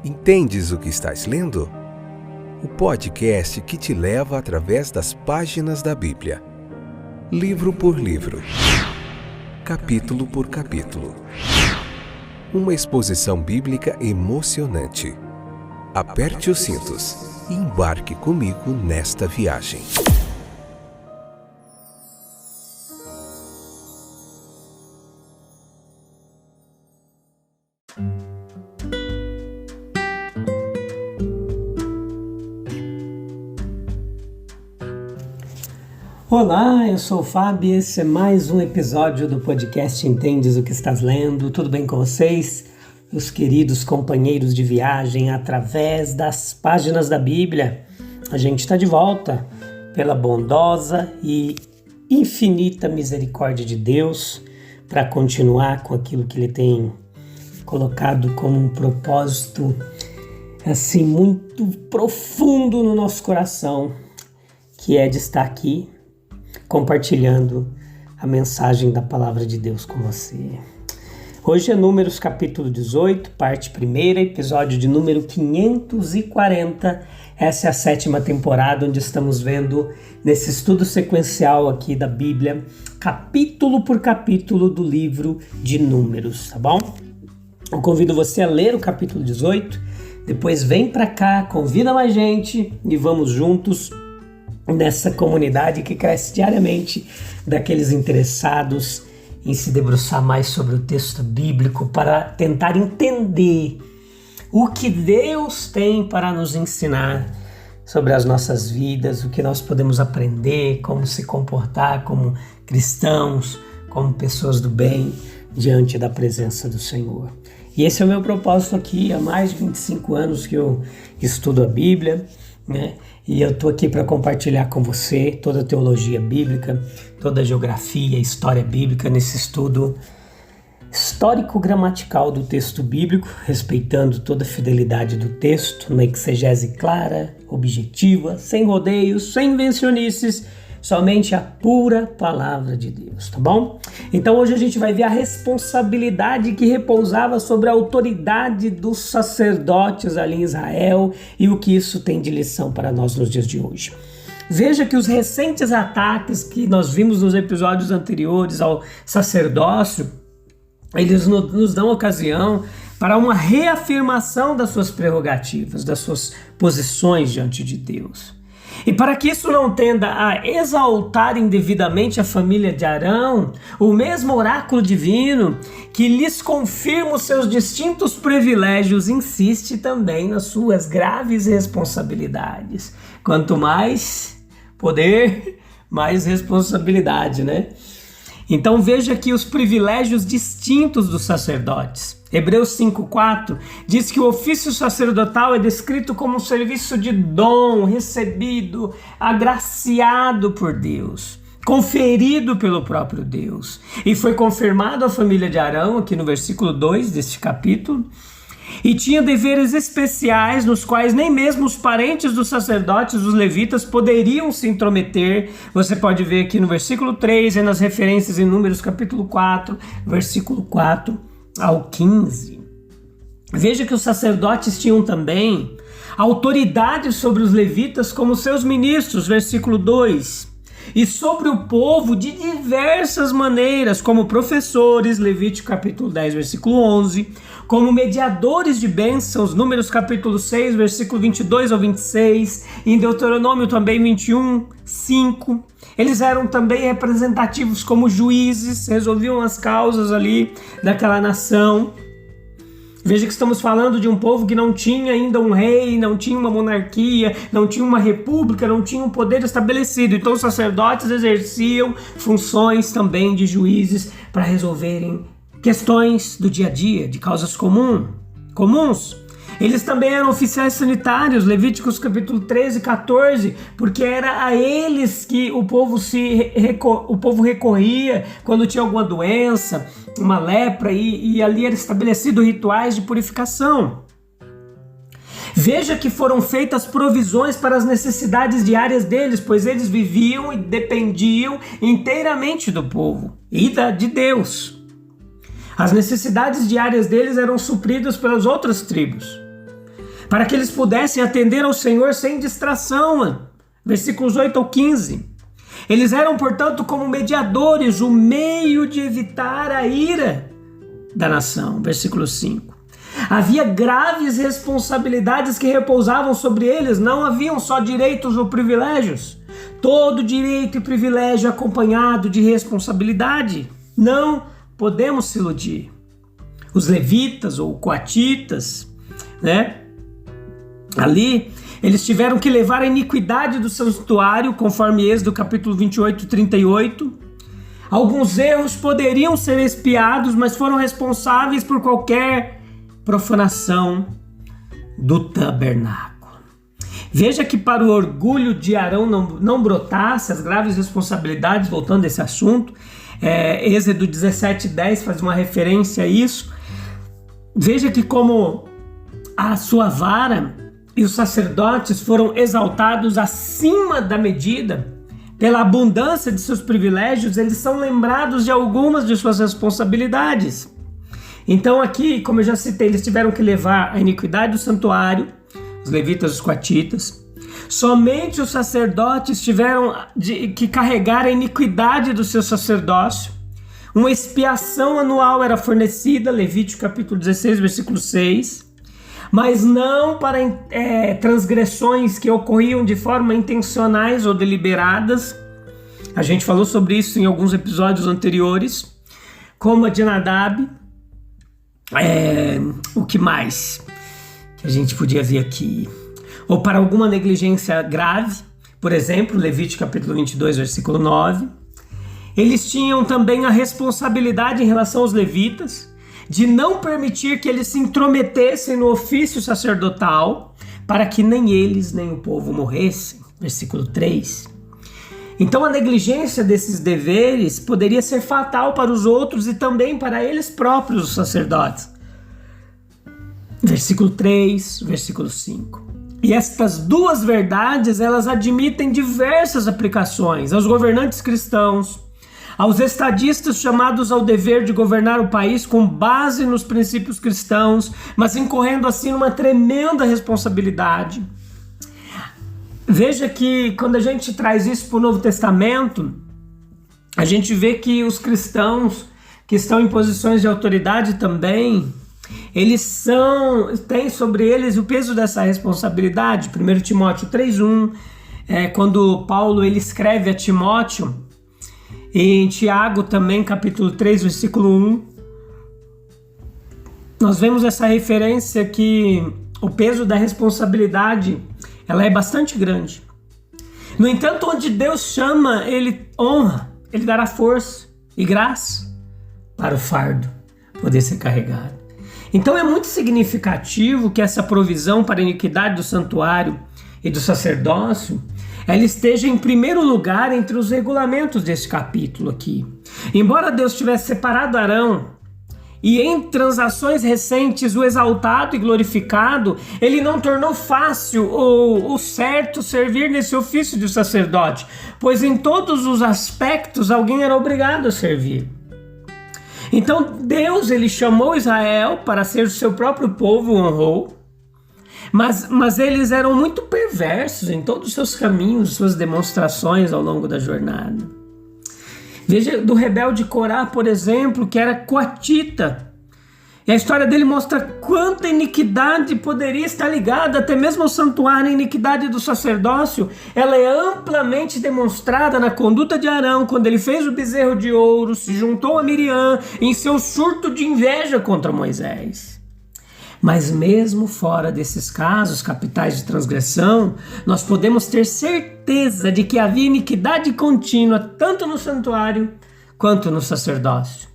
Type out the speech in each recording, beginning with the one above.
Entendes o que estás lendo? O podcast que te leva através das páginas da Bíblia. Livro por livro. Capítulo por capítulo. Uma exposição bíblica emocionante. Aperte os cintos e embarque comigo nesta viagem. Olá, eu sou o Fábio e esse é mais um episódio do podcast Entendes o que estás lendo? Tudo bem com vocês? Meus queridos companheiros de viagem através das páginas da Bíblia. A gente está de volta pela bondosa e infinita misericórdia de Deus para continuar com aquilo que Ele tem colocado como um propósito assim muito profundo no nosso coração, que é de estar aqui compartilhando a mensagem da palavra de Deus com você. Hoje é Números capítulo 18, parte 1, episódio de número 540. Essa é a 7ª temporada, onde estamos vendo nesse estudo sequencial aqui da Bíblia, capítulo por capítulo do livro de Números, tá bom? Eu convido você a ler o capítulo 18, depois vem pra cá, convida mais gente e vamos juntos nessa comunidade que cresce diariamente daqueles interessados em se debruçar mais sobre o texto bíblico para tentar entender o que Deus tem para nos ensinar sobre as nossas vidas, o que nós podemos aprender, como se comportar como cristãos, como pessoas do bem diante da presença do Senhor. E esse é o meu propósito aqui, há mais de 25 anos que eu estudo a Bíblia, né? E eu estou aqui para compartilhar com você toda a teologia bíblica, toda a geografia, história bíblica nesse estudo histórico-gramatical do texto bíblico, respeitando toda a fidelidade do texto, uma exegese clara, objetiva, sem rodeios, sem invencionices, somente a pura palavra de Deus, tá bom? Então hoje a gente vai ver a responsabilidade que repousava sobre a autoridade dos sacerdotes ali em Israel e o que isso tem de lição para nós nos dias de hoje. Veja que os recentes ataques que nós vimos nos episódios anteriores ao sacerdócio, eles nos dão ocasião para uma reafirmação das suas prerrogativas, das suas posições diante de Deus. E para que isso não tenda a exaltar indevidamente a família de Arão, o mesmo oráculo divino que lhes confirma os seus distintos privilégios insiste também nas suas graves responsabilidades. Quanto mais poder, mais responsabilidade, né? Então veja aqui os privilégios distintos dos sacerdotes. Hebreus 5,4 diz que o ofício sacerdotal é descrito como um serviço de dom, recebido, agraciado por Deus, conferido pelo próprio Deus. E foi confirmado à família de Arão, aqui no versículo 2 deste capítulo, e tinha deveres especiais nos quais nem mesmo os parentes dos sacerdotes, os levitas, poderiam se intrometer. Você pode ver aqui no versículo 3 e nas referências em Números capítulo 4, versículo 4 ao 15. Veja que os sacerdotes tinham também autoridade sobre os levitas como seus ministros, versículo 2. E sobre o povo de diversas maneiras, como professores, Levítico capítulo 10, versículo 11, como mediadores de bênçãos, Números capítulo 6, versículo 22 ao 26, em Deuteronômio também 21, 5. Eles eram também representativos como juízes, resolviam as causas ali daquela nação. Veja que estamos falando de um povo que não tinha ainda um rei, não tinha uma monarquia, não tinha uma república, não tinha um poder estabelecido. Então os sacerdotes exerciam funções também de juízes para resolverem questões do dia a dia, de causas comuns. Eles também eram oficiais sanitários, Levíticos capítulo 13 e 14, porque era a eles que o povo recorria quando tinha alguma doença, uma lepra, e ali eram estabelecidos rituais de purificação. Veja que foram feitas provisões para as necessidades diárias deles, pois eles viviam e dependiam inteiramente do povo e de Deus. As necessidades diárias deles eram supridas pelas outras tribos. para que eles pudessem atender ao Senhor sem distração. Versículos 8 ao 15. Eles eram, portanto, como mediadores, o meio de evitar a ira da nação. Versículo 5. Havia graves responsabilidades que repousavam sobre eles, não haviam só direitos ou privilégios. Todo direito e privilégio acompanhado de responsabilidade. Não podemos se iludir. Os levitas ou coatitas, ali, eles tiveram que levar a iniquidade do santuário, conforme Êxodo capítulo 28 e 38. Alguns erros poderiam ser expiados, mas foram responsáveis por qualquer profanação do tabernáculo. Veja que para o orgulho de Arão não brotasse as graves responsabilidades, voltando a esse assunto, Êxodo 17:10 faz uma referência a isso. Veja que como a sua vara e os sacerdotes foram exaltados acima da medida, pela abundância de seus privilégios, eles são lembrados de algumas de suas responsabilidades. Então aqui, como eu já citei, eles tiveram que levar a iniquidade do santuário, os levitas, os coatitas. Somente os sacerdotes tiveram que carregar a iniquidade do seu sacerdócio. Uma expiação anual era fornecida, Levítico capítulo 16, versículo 6, mas não para transgressões que ocorriam de forma intencionais ou deliberadas. A gente falou sobre isso em alguns episódios anteriores, como a de Nadab. O que mais que a gente podia ver aqui? Ou para alguma negligência grave, por exemplo, Levítico capítulo 22, versículo 9. Eles tinham também a responsabilidade em relação aos levitas de não permitir que eles se intrometessem no ofício sacerdotal, para que nem eles nem o povo morressem. Versículo 3. Então a negligência desses deveres poderia ser fatal para os outros e também para eles próprios, os sacerdotes. Versículo 3, versículo 5. E estas duas verdades, elas admitem diversas aplicações aos governantes cristãos, aos estadistas chamados ao dever de governar o país com base nos princípios cristãos, mas incorrendo assim numa tremenda responsabilidade. Veja que quando a gente traz isso para o Novo Testamento, a gente vê que os cristãos que estão em posições de autoridade também, eles têm sobre eles o peso dessa responsabilidade. 1 Timóteo 3:1, quando Paulo ele escreve a Timóteo, e em Tiago também, capítulo 3, versículo 1, nós vemos essa referência que o peso da responsabilidade, ela é bastante grande. No entanto, onde Deus chama, Ele honra, Ele dará força e graça para o fardo poder ser carregado. Então é muito significativo que essa provisão para a iniquidade do santuário e do sacerdócio, ela esteja em primeiro lugar entre os regulamentos desse capítulo aqui. Embora Deus tivesse separado Arão e em transações recentes o exaltado e glorificado, ele não tornou fácil ou certo servir nesse ofício de sacerdote, pois em todos os aspectos alguém era obrigado a servir. Então Deus ele chamou Israel para ser o seu próprio povo, honrou, mas eles eram muito perversos em todos os seus caminhos, suas demonstrações ao longo da jornada. Veja do rebelde Corá, por exemplo, que era coatita. E a história dele mostra quanta iniquidade poderia estar ligada até mesmo ao santuário. A iniquidade do sacerdócio, ela é amplamente demonstrada na conduta de Arão, quando ele fez o bezerro de ouro, se juntou a Miriam em seu surto de inveja contra Moisés. Mas mesmo fora desses casos capitais de transgressão, nós podemos ter certeza de que havia iniquidade contínua tanto no santuário quanto no sacerdócio.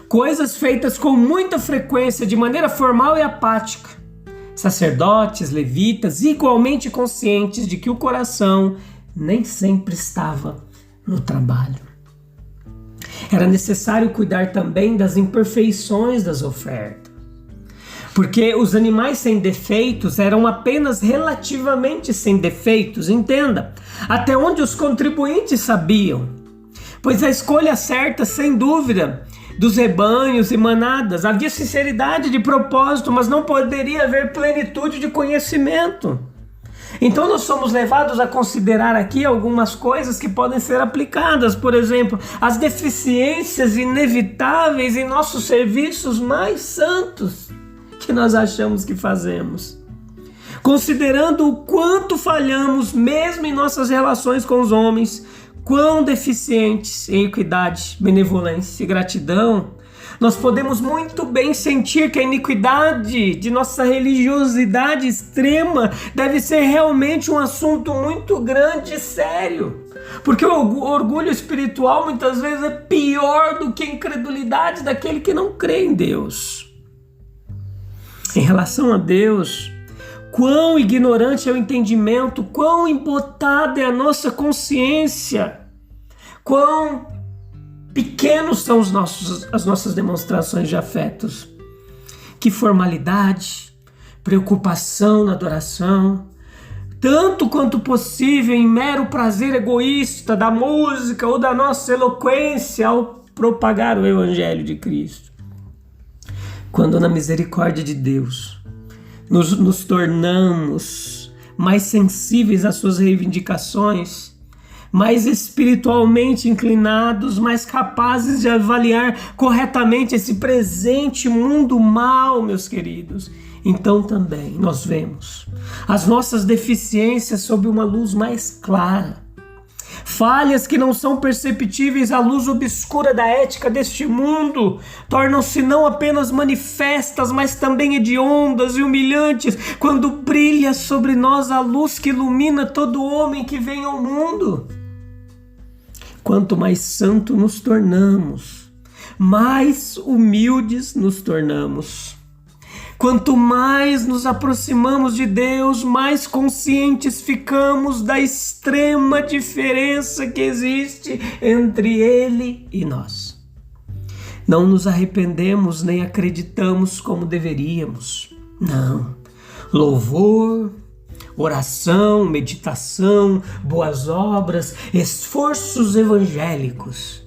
Coisas feitas com muita frequência, de maneira formal e apática. Sacerdotes, levitas, igualmente conscientes de que o coração nem sempre estava no trabalho. Era necessário cuidar também das imperfeições das ofertas, porque os animais sem defeitos eram apenas relativamente sem defeitos, entenda, até onde os contribuintes sabiam, pois a escolha certa, sem dúvida, dos rebanhos e manadas. Havia sinceridade de propósito, mas não poderia haver plenitude de conhecimento. Então nós somos levados a considerar aqui algumas coisas que podem ser aplicadas. Por exemplo, as deficiências inevitáveis em nossos serviços mais santos que nós achamos que fazemos. Considerando o quanto falhamos mesmo em nossas relações com os homens, quão deficientes em equidade, benevolência e gratidão, nós podemos muito bem sentir que a iniquidade de nossa religiosidade extrema deve ser realmente um assunto muito grande e sério. Porque o orgulho espiritual muitas vezes é pior do que a incredulidade daquele que não crê em Deus. Em relação a Deus, quão ignorante é o entendimento, quão embotada é a nossa consciência, quão pequenos são as nossas demonstrações de afetos. Que formalidade, preocupação na adoração, tanto quanto possível em mero prazer egoísta da música ou da nossa eloquência ao propagar o Evangelho de Cristo. Quando na misericórdia de Deus nos tornamos mais sensíveis às suas reivindicações, mais espiritualmente inclinados, mais capazes de avaliar corretamente esse presente mundo mal, meus queridos, então também nós vemos as nossas deficiências sob uma luz mais clara. Falhas que não são perceptíveis à luz obscura da ética deste mundo tornam-se não apenas manifestas, mas também hediondas e humilhantes quando brilha sobre nós a luz que ilumina todo homem que vem ao mundo. Quanto mais santo nos tornamos, mais humildes nos tornamos. Quanto mais nos aproximamos de Deus, mais conscientes ficamos da extrema diferença que existe entre Ele e nós. Não nos arrependemos nem acreditamos como deveríamos. Não. Louvor, oração, meditação, boas obras, esforços evangélicos,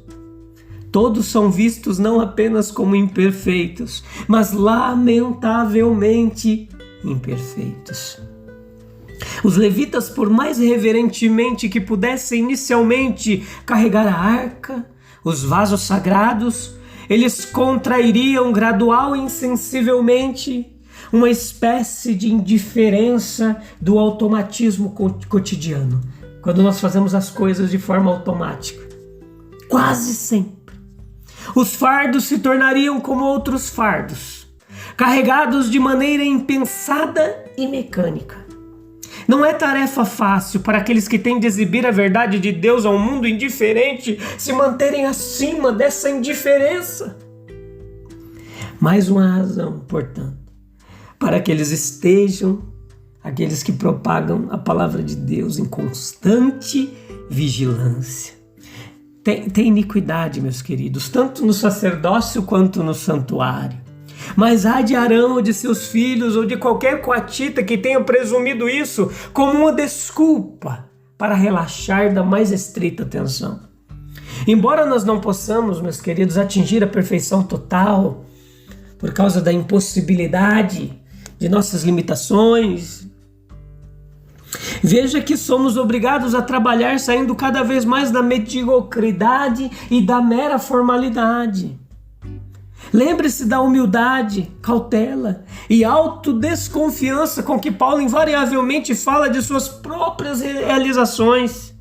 todos são vistos não apenas como imperfeitos, mas lamentavelmente imperfeitos. Os levitas, por mais reverentemente que pudessem inicialmente carregar a arca, os vasos sagrados, eles contrairiam gradual e insensivelmente uma espécie de indiferença do automatismo cotidiano, quando nós fazemos as coisas de forma automática. Quase sempre. Os fardos se tornariam como outros fardos, carregados de maneira impensada e mecânica. Não é tarefa fácil para aqueles que têm de exibir a verdade de Deus a um mundo indiferente se manterem acima dessa indiferença. Mais uma razão, portanto, para que eles estejam, aqueles que propagam a palavra de Deus em constante vigilância. Tem iniquidade, meus queridos, tanto no sacerdócio quanto no santuário. Mas ai de Arão ou de seus filhos ou de qualquer coatita que tenha presumido isso como uma desculpa para relaxar da mais estrita tensão. Embora nós não possamos, meus queridos, atingir a perfeição total por causa da impossibilidade de nossas limitações, veja que somos obrigados a trabalhar saindo cada vez mais da mediocridade e da mera formalidade. Lembre-se da humildade, cautela e autodesconfiança com que Paulo invariavelmente fala de suas próprias realizações,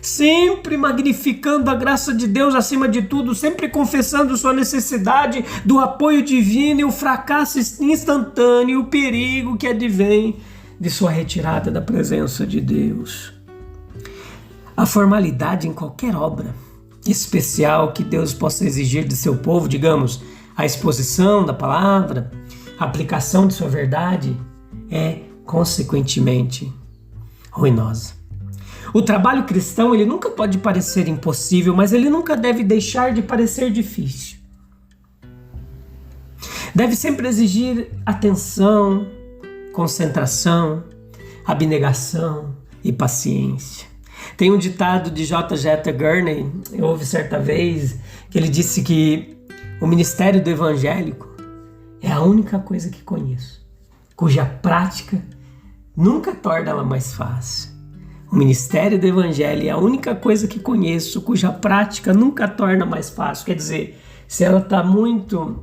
sempre magnificando a graça de Deus acima de tudo, sempre confessando sua necessidade do apoio divino e o fracasso instantâneo, o perigo que advém de sua retirada da presença de Deus. A formalidade em qualquer obra especial que Deus possa exigir de seu povo, digamos, a exposição da palavra, a aplicação de sua verdade, é consequentemente ruinosa. O trabalho cristão, ele nunca pode parecer impossível, mas ele nunca deve deixar de parecer difícil. Deve sempre exigir atenção, concentração, abnegação e paciência. Tem um ditado de J. Gurney, eu ouvi certa vez, que ele disse que O ministério do evangélico é a única coisa que conheço, cuja prática nunca torna ela mais fácil. O ministério do evangelho é a única coisa que conheço, cuja prática nunca torna mais fácil. Quer dizer, se ela está muito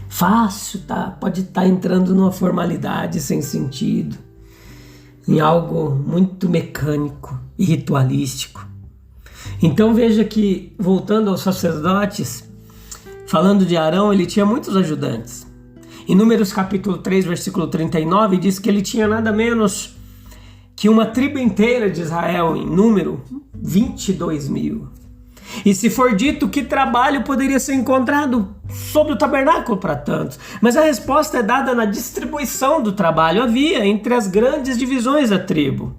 fácil, pode estar entrando numa formalidade sem sentido, em algo muito mecânico e ritualístico. Então veja que, voltando aos sacerdotes, falando de Arão, ele tinha muitos ajudantes. Em Números capítulo 3, versículo 39, diz que ele tinha nada menos que uma tribo inteira de Israel, em número 22.000. E se for dito que trabalho poderia ser encontrado sob o tabernáculo para tantos, mas a resposta é dada na distribuição do trabalho. Havia entre as grandes divisões da tribo.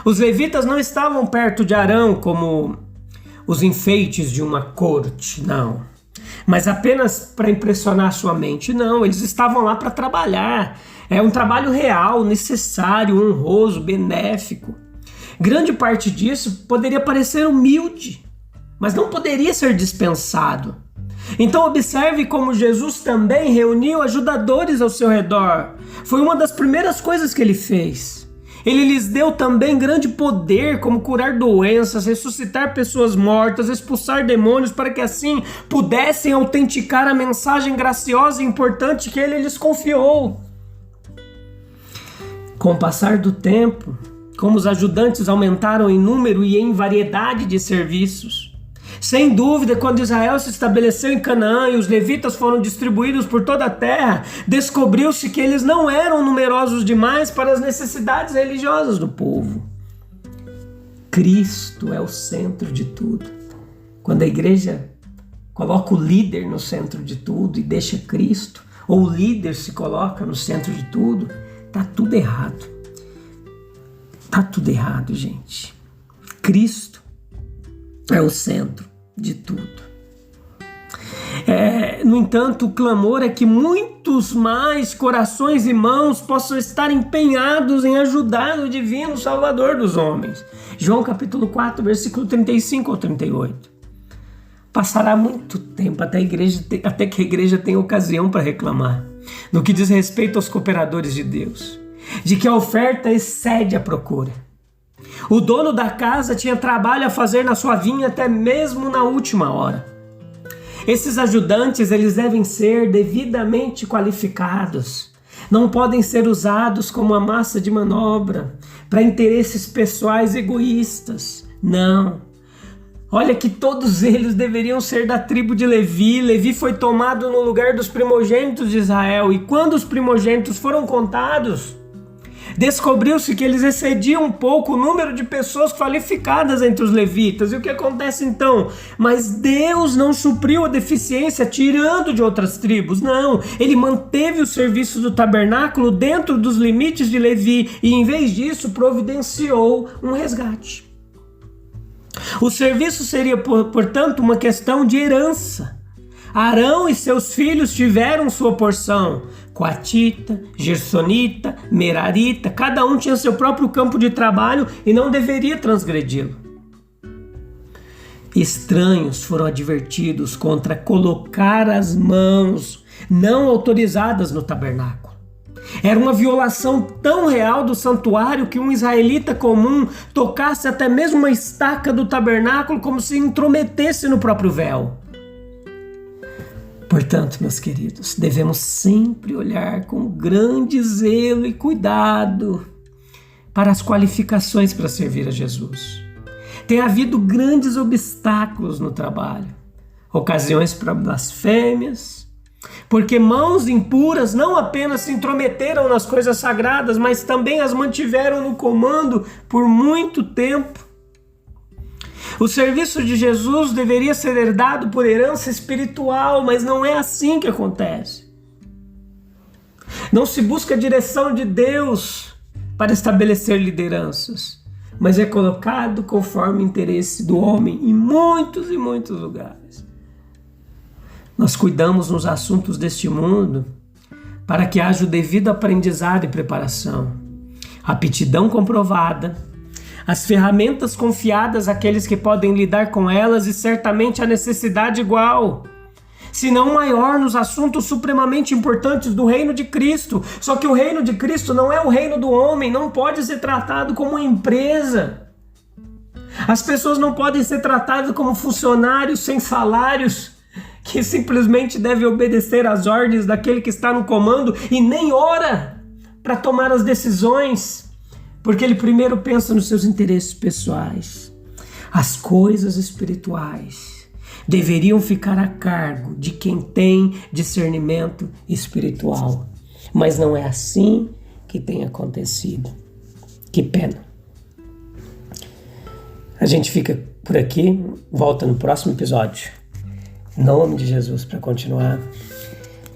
Os levitas não estavam perto de Arão como os enfeites de uma corte, não. Mas apenas para impressionar sua mente, não. Eles estavam lá para trabalhar. É um trabalho real, necessário, honroso, benéfico. Grande parte disso poderia parecer humilde, mas não poderia ser dispensado. Então observe como Jesus também reuniu ajudadores ao seu redor. Foi uma das primeiras coisas que ele fez. Ele lhes deu também grande poder, como curar doenças, ressuscitar pessoas mortas, expulsar demônios, para que assim pudessem autenticar a mensagem graciosa e importante que ele lhes confiou. Com o passar do tempo, como os ajudantes aumentaram em número e em variedade de serviços, sem dúvida, quando Israel se estabeleceu em Canaã e os levitas foram distribuídos por toda a terra, descobriu-se que eles não eram numerosos demais para as necessidades religiosas do povo. Cristo é o centro de tudo. Quando a igreja coloca o líder no centro de tudo e deixa Cristo, ou o líder se coloca no centro de tudo, tá tudo errado. Tá tudo errado, gente. Cristo é o centro de tudo. No entanto, o clamor é que muitos mais corações e mãos possam estar empenhados em ajudar o divino Salvador dos homens. João capítulo 4, versículo 35 ao 38. Passará muito tempo até que a igreja tenha ocasião para reclamar, no que diz respeito aos cooperadores de Deus, de que a oferta excede a procura. O dono da casa tinha trabalho a fazer na sua vinha até mesmo na última hora. Esses ajudantes, eles devem ser devidamente qualificados. Não podem ser usados como uma massa de manobra para interesses pessoais egoístas. Não. Olha que todos eles deveriam ser da tribo de Levi. Levi foi tomado no lugar dos primogênitos de Israel. E quando os primogênitos foram contados, descobriu-se que eles excediam um pouco o número de pessoas qualificadas entre os levitas. E o que acontece então? Mas Deus não supriu a deficiência tirando de outras tribos. Não, ele manteve o serviço do tabernáculo dentro dos limites de Levi e, em vez disso, providenciou um resgate. O serviço seria, portanto, uma questão de herança. Arão e seus filhos tiveram sua porção. Coatita, Gersonita, Merarita, cada um tinha seu próprio campo de trabalho e não deveria transgredi-lo. Estranhos foram advertidos contra colocar as mãos não autorizadas no tabernáculo. Era uma violação tão real do santuário que um israelita comum tocasse até mesmo uma estaca do tabernáculo como se intrometesse no próprio véu. Portanto, meus queridos, devemos sempre olhar com grande zelo e cuidado para as qualificações para servir a Jesus. Tem havido grandes obstáculos no trabalho, ocasiões para blasfêmias, porque mãos impuras não apenas se intrometeram nas coisas sagradas, mas também as mantiveram no comando por muito tempo. O serviço de Jesus deveria ser herdado por herança espiritual, mas não é assim que acontece. Não se busca a direção de Deus para estabelecer lideranças, mas é colocado conforme o interesse do homem em muitos e muitos lugares. Nós cuidamos nos assuntos deste mundo para que haja o devido aprendizado e preparação, aptidão comprovada, as ferramentas confiadas àqueles que podem lidar com elas e certamente a necessidade igual. se não maior nos assuntos supremamente importantes do reino de Cristo. Só que o reino de Cristo não é o reino do homem, não pode ser tratado como uma empresa. As pessoas não podem ser tratadas como funcionários sem salários, que simplesmente devem obedecer às ordens daquele que está no comando e nem ora para tomar as decisões, porque ele primeiro pensa nos seus interesses pessoais. As coisas espirituais deveriam ficar a cargo de quem tem discernimento espiritual, mas não é assim que tem acontecido. Que pena. A gente fica por aqui, volta no próximo episódio. Em nome de Jesus, para continuar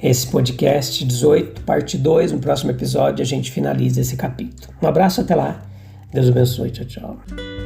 esse podcast 18, parte 2. No próximo episódio a gente finaliza esse capítulo. Um abraço, até lá. Deus abençoe. Tchau, tchau.